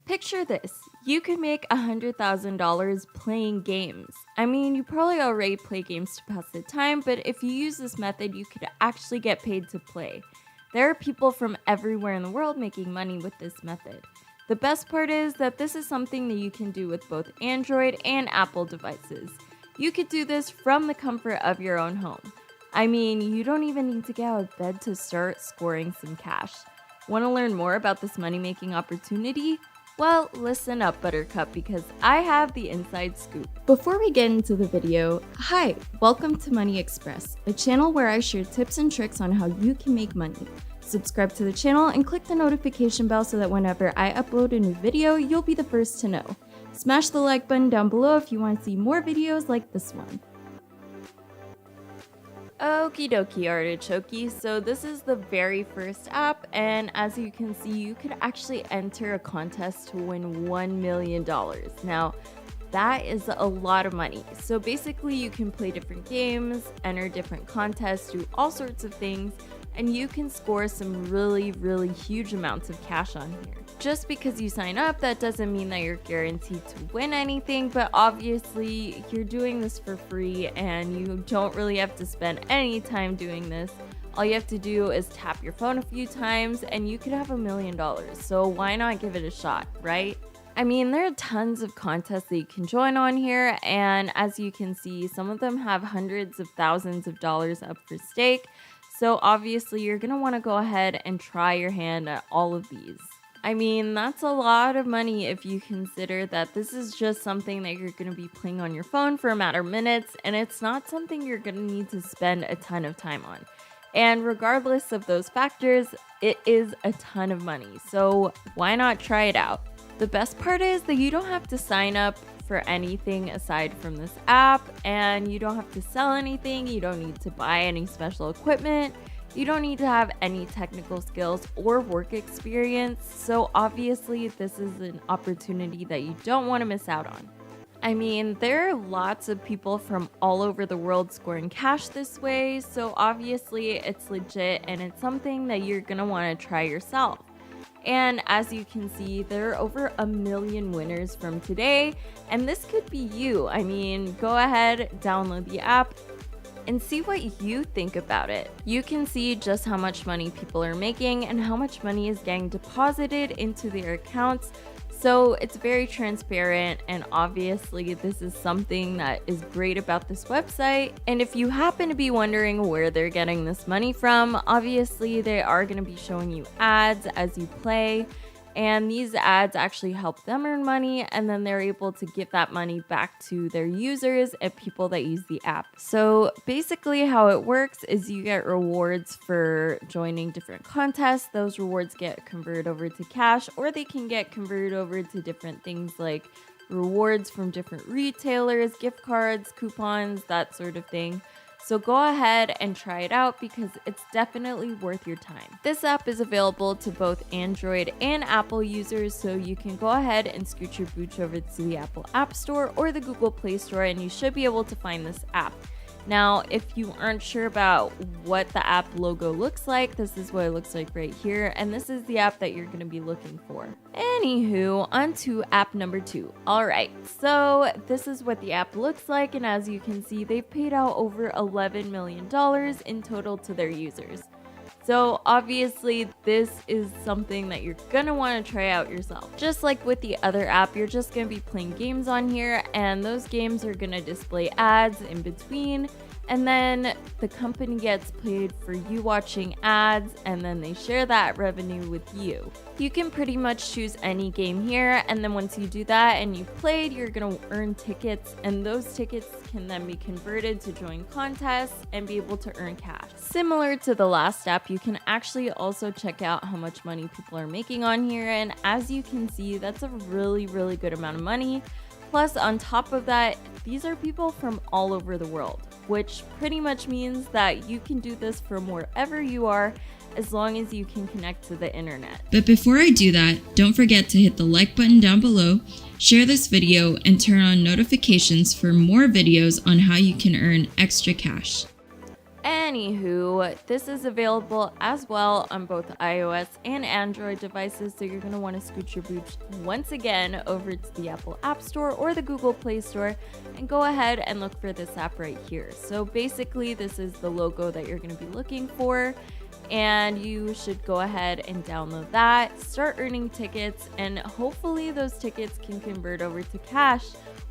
Picture this. You could make $100,000 playing games. I mean, you probably already play games to pass the time, but if you use this method, you could actually get paid to play. There are people from everywhere in the world making money with this method. The best part is that this is something that you can do with both Android and Apple devices. You could do this from the comfort of your own home. I mean, you don't even need to get out of bed to start scoring some cash. Want to learn more about this money-making opportunity? Well, listen up, Buttercup, because I have the inside scoop. Before we get into the video, hi, welcome to Money Express, a channel where I share tips and tricks on how you can make money. Subscribe to the channel and click the notification bell so that whenever I upload a new video, you'll be the first to know. Smash the like button down below if you want to see more videos like this one. Okie dokie, artichoke. So this is the very first app, and as you can see, you could actually enter a contest to win $1 million. Now, that is a lot of money. So basically, you can play different games, enter different contests, do all sorts of things, and you can score some really huge amounts of cash on here. Just because you sign up, that doesn't mean that you're guaranteed to win anything, but obviously you're doing this for free and you don't really have to spend any time doing this. All you have to do is tap your phone a few times and you could have $1 million. So why not give it a shot, right? I mean, there are tons of contests that you can join on here, and as you can see, some of them have hundreds of thousands of dollars up for stake. So obviously you're gonna wanna go ahead and try your hand at all of these. I mean, that's a lot of money if you consider that this is just something that you're going to be playing on your phone for a matter of minutes, and it's not something you're going to need to spend a ton of time on. And regardless of those factors, it is a ton of money, so why not try it out? The best part is that you don't have to sign up for anything aside from this app, and you don't have to sell anything, you don't need to buy any special equipment. You don't need to have any technical skills or work experience, so obviously this is an opportunity that you don't want to miss out on. I mean, there are lots of people from all over the world scoring cash this way, so obviously it's legit and it's something that you're going to want to try yourself. And as you can see, there are over 1 million winners from today, and this could be you. I mean, go ahead, download the app, and see what you think about it. You can see just how much money people are making and how much money is getting deposited into their accounts. So it's very transparent, and obviously this is something that is great about this website. And if you happen to be wondering where they're getting this money from, obviously they are going to be showing you ads as you play. And these ads actually help them earn money, and then they're able to give that money back to their users and people that use the app. So basically how it works is you get rewards for joining different contests. Those rewards get converted over to cash, or they can get converted over to different things like rewards from different retailers, gift cards, coupons, that sort of thing. So go ahead and try it out because it's definitely worth your time. This app is available to both Android and Apple users, so you can go ahead and scoot your booch over to the Apple App Store or the Google Play Store, and you should be able to find this app. Now, if you aren't sure about what the app logo looks like, this is what it looks like right here, and this is the app that you're going to be looking for. Anywho, on to app number 2. Alright, so this is what the app looks like, and as you can see, they've paid out over $11 million in total to their users. So obviously this is something that you're gonna want to try out yourself. Just like with the other app, you're just gonna be playing games on here, and those games are gonna display ads in between, and then the company gets paid for you watching ads, and then they share that revenue with you. You can pretty much choose any game here, and then once you do that and you've played, you're gonna earn tickets, and those tickets can then be converted to join contests and be able to earn cash. Similar to the last app, you can actually also check out how much money people are making on here, and as you can see, that's a really good amount of money. Plus, on top of that, these are people from all over the world, which pretty much means that you can do this from wherever you are as long as you can connect to the internet. But before I do that, don't forget to hit the like button down below, share this video, and turn on notifications for more videos on how you can earn extra cash. Anywho, this is available as well on both iOS and Android devices, so you're going to want to scoot your boots once again over to the Apple App Store or the Google Play Store and go ahead and look for this app right here. So basically, this is the logo that you're going to be looking for, and you should go ahead and download that, start earning tickets, and hopefully those tickets can convert over to cash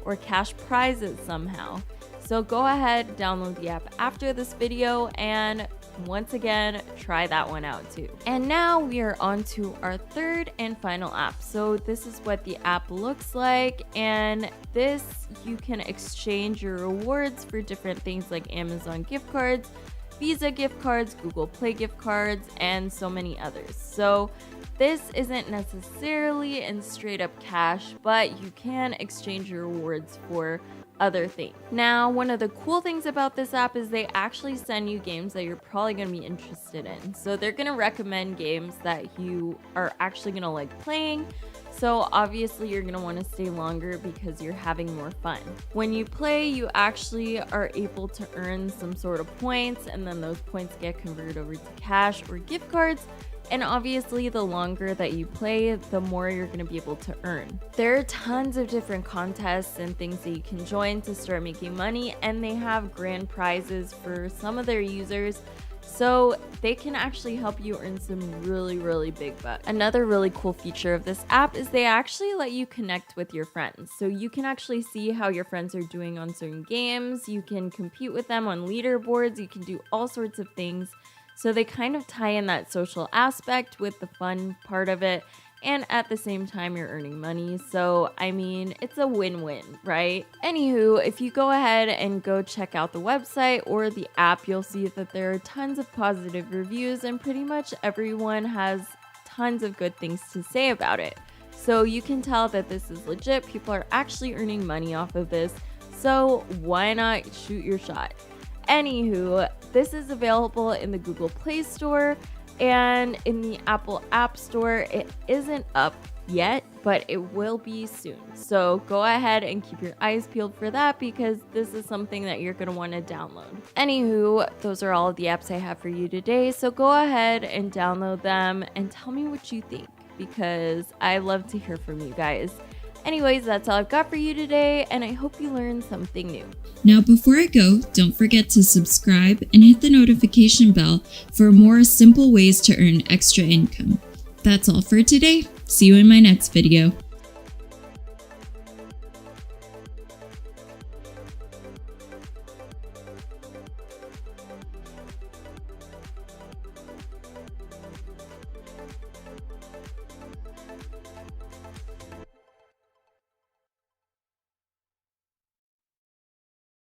or cash prizes somehow. So go ahead, download the app after this video, and once again, try that one out too. And now we are on to our third and final app. So this is what the app looks like, and this you can exchange your rewards for different things like Amazon gift cards, Visa gift cards, Google Play gift cards, and so many others. So this isn't necessarily in straight up cash, but you can exchange your rewards for other things. Now, one of the cool things about this app is they actually send you games that you're probably going to be interested in. So they're going to recommend games that you are actually going to like playing. So obviously you're going to want to stay longer because you're having more fun. When you play, you actually are able to earn some sort of points, and then those points get converted over to cash or gift cards. And obviously, the longer that you play, the more you're going to be able to earn. There are tons of different contests and things that you can join to start making money, and they have grand prizes for some of their users. So they can actually help you earn some really big bucks. Another really cool feature of this app is they actually let you connect with your friends. So you can actually see how your friends are doing on certain games. You can compete with them on leaderboards. You can do all sorts of things. So they kind of tie in that social aspect with the fun part of it, and at the same time you're earning money. So I mean, it's a win-win, right? Anywho, if you go ahead and go check out the website or the app, you'll see that there are tons of positive reviews, and pretty much everyone has tons of good things to say about it. So you can tell that this is legit. People are actually earning money off of this. So why not shoot your shot? Anywho, this is available in the Google Play Store and in the Apple App Store. It isn't up yet, but it will be soon. So go ahead and keep your eyes peeled for that, because this is something that you're going to want to download. Anywho, those are all of the apps I have for you today. So go ahead and download them and tell me what you think, because I love to hear from you guys. Anyways, that's all I've got for you today, and I hope you learned something new. Now, before I go, don't forget to subscribe and hit the notification bell for more simple ways to earn extra income. That's all for today. See you in my next video.